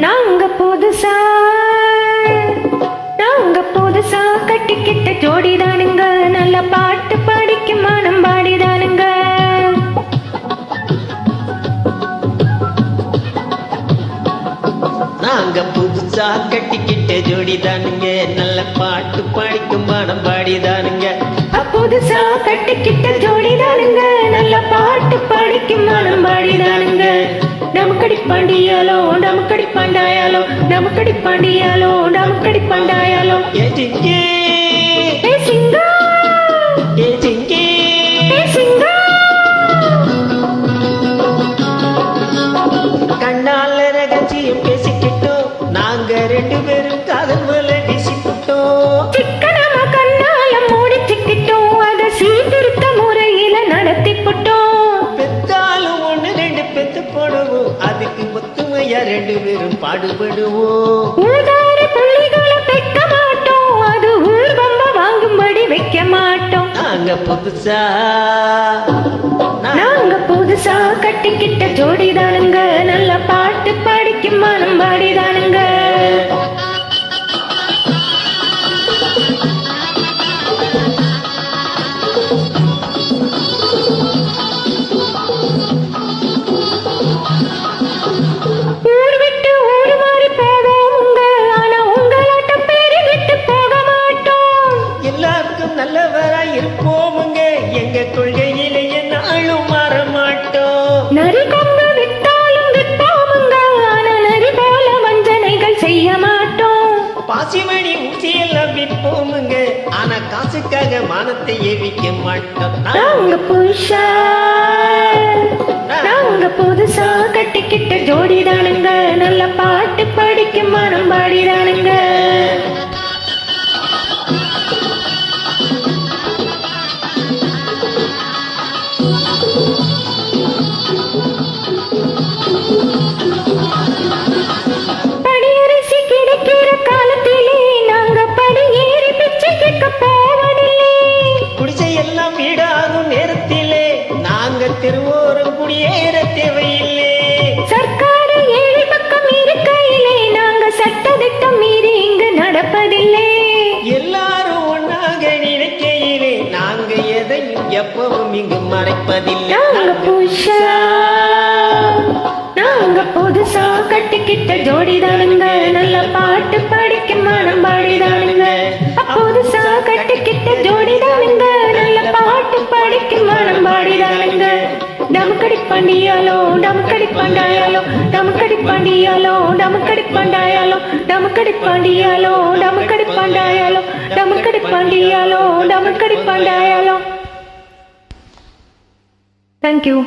நாங்க புதுசா கட்டிக்கிட்ட ஜோடிதானுங்க, நல்ல பாட்டு படிக்கும் மனம் பாடிதானுங்க. நாங்க புதுசா கட்டிக்கிட்ட ஜோடிதானுங்க, நல்ல பாட்டு படிக்கும் மனம் பாடிதானுங்க. புதுசா கட்டிக்கிட்ட ஜோடிதானுங்க, நல்ல பாட்டு படிக்கும் மனம் பாடிதானுங்க. நமக்கடி பாண்டியாலோ நமக்கடி பாண்டாயாலோ, நமக்கடி பாண்டியாலோ நமக்கடி பாண்டாயாலோ. ஏஜிங்கே ஏ சிங்கா, ஏஜிங்கே ஏ சிங்கா. கண்ணால ரகசியம் பேசிக்கிட்டோம், நாங்க ரெண்டு பேரும் காதல் மலை வீசிக்கிட்டோம். சிக்கனமா கண்ணால மூடிச்சுக்கிட்டோம், அதை சீர்திருத்த முறையில நடத்திப்பட்டோம். பெத்தாலும் ஒண்ணு ரெண்டு பெத்து போடுவோம், அதுக்கு ஒத்துமையா ரெண்டு பேரும் பாடுபடுவோம். ஊதார புள்ளிகளை பெக்க மாட்டோம், அது ஊர் பம்ப வாங்கும்படி வைக்க மாட்டோம். நாங்க புதுசா கட்டிக்கிட்ட ஜோடிதானுங்க, நல்ல பாட்டு படிக்கும் மனம் பாடிதானுங்க. ஊர் விட்டு ஊர் மாறி போவோமுங்க, ஆனா உங்களாட்டம் பேரு விட்டு போக மாட்டோம். எல்லாருக்கும் நல்லவரா இருப்போமுங்க, எங்க கொள்கையில என்னாலும் மாற மாட்டோம். நரி கொம்பு விட்டாலும் விற்போமுங்க, ஆனா நரி போல வஞ்சனைகள் செய்ய மாட்டோம். பாசிமணி ஊசி எல்லாம் விற்போமுங்க, ஆனா காசுக்காக மானத்தை ஏவிக்க மாட்டோம். நாங்க புதுசா கட்டிக்கிட்ட ஜோடிதானுங்க, நல்ல பாட்டு படிக்கும் மனம் பாடிதானுங்க. படியரிசி கிடைக்கிற காலத்திலே நாங்க படியேறி பிச்சை கேட்க போவதில்லை. குடிசை எல்லாம் வீடாகும் நேரத்திலே நாங்க திருவோரம் குடியேற தேவையில்லை. சர்க்கார ஏழை பக்கம் இருக்கையிலே நாங்க சட்டத்திட்டம் மீறி இங்கு நடப்பதில்லை. எல்லாரும் ஒன்னாக நினைக்கையிலே நாங்க எதையும் எப்பவும் இங்கு மறைப்பதில்லை. நாங்க புதுசா கட்டிக்கிட்ட ஜோடிதானுங்க, நல்ல பாட்டு படிக்கும் மனம் பாடிதானுங்க. புதுசா கட்டிக்கிட்ட ஜோடிதானுங்க, நல்ல பாட்டு படிக்கும் மனம் பாடிதானுங்க. நமக்கடி பாண்டியாலோ நமக்கடி பாண்டாயாலோ, நமக்கடி பாண்டியாலோ நமக்கடி பாண்டாயாலோ, நமக்கடி பாண்டியாலோ நமக்கடி பாண்டாயாலோ, நமக்கடி பாண்டியாலோ நமக்கடி பாண்டாயாலோ. Thank you.